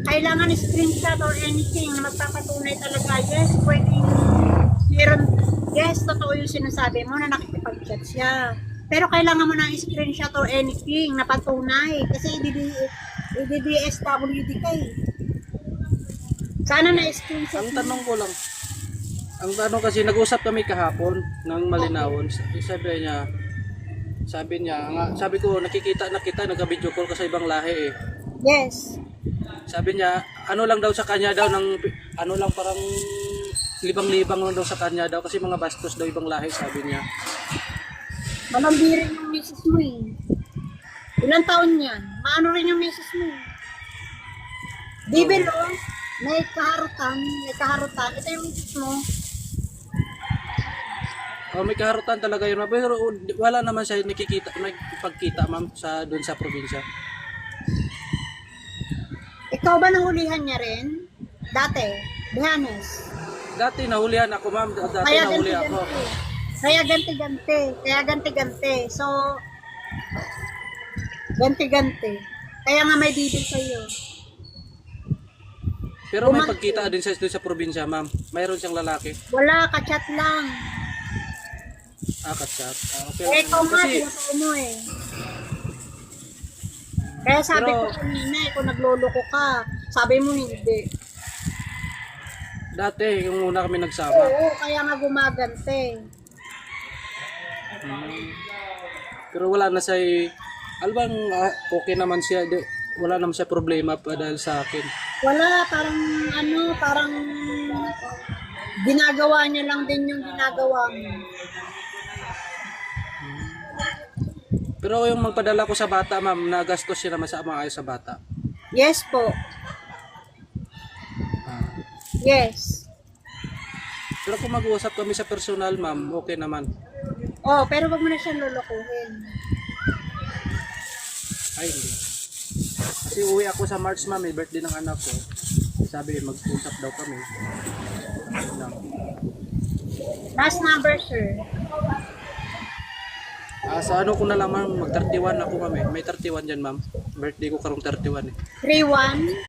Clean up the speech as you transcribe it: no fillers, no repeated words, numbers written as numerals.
kailangan screenshot or anything na magpapatunay talaga. Yes, pwedeng meron. Yes, totoo yung sinasabi mo na nakikipag-chat siya. Pero kailangan mo ng screenshot or anything na patunay. Kasi i-DSWD ka eh. Sana na-screenshot Ang tanong ko lang, ang tanong kasi nag-usap kami kahapon ng Malinawon. Sabi niya, sabi ko nakikita na kita, nagka-video call ka sa ibang lahi eh. Yes. Sabi niya, ano lang daw sa kanya daw ng ano lang parang libang-libang lang daw sa kanya daw kasi mga bastos daw ibang lahi sabi niya. Malambirin yung misis mo eh. Ilang taon yan? Maano rin yung misis mo eh. Bibel oh, may kaharutan. Ito yung misis mo. Oh, may kaharutan talaga yun, ma'am. Pero wala naman siya nagpagkita ma'am sa doon sa probinsya. Ikaw ba nahulihan niya rin? Dati? Bihanes? Dati nahulihan ako ma'am, dati Kaya nahuli ako. Kaya ganti-ganti. So, ganti-ganti. Kaya nga may bibig sa'yo. Pero may pagkita din sa doon sa probinsya ma'am. Mayroon siyang lalaki. Wala, kachat lang. Kachat. Okay. Ikaw nga, Kasi tinutuo mo eh. Kaya sabi Pero- ko kanina eh, kung nagloloko ka, sabi mo hindi. dati yung una kami nagsama. Oo, kaya nga gumagante. Pero wala na siya, albang okay naman siya. Wala naman siya problema pa dahil sa akin. Wala, parang ginagawa niya lang din yung ginagawa mo. Pero yung magpadala ko sa bata ma'am, nagastos siya naman sa maayos sa bata. Yes po. Yes. Pero kung mag-uusap kami sa personal ma'am, okay naman. Oh, pero wag mo na siyang lulukuhin. Ay hindi. Kasi uwi ako sa March ma'am, birthday ng anak ko. Sabi mag-usap daw kami. Lang. Last number, sir. Sa ano ko na lang ma'am, mag-31 ako ma'am eh. May 31 dyan ma'am. Birthday ko karong 31 eh. 31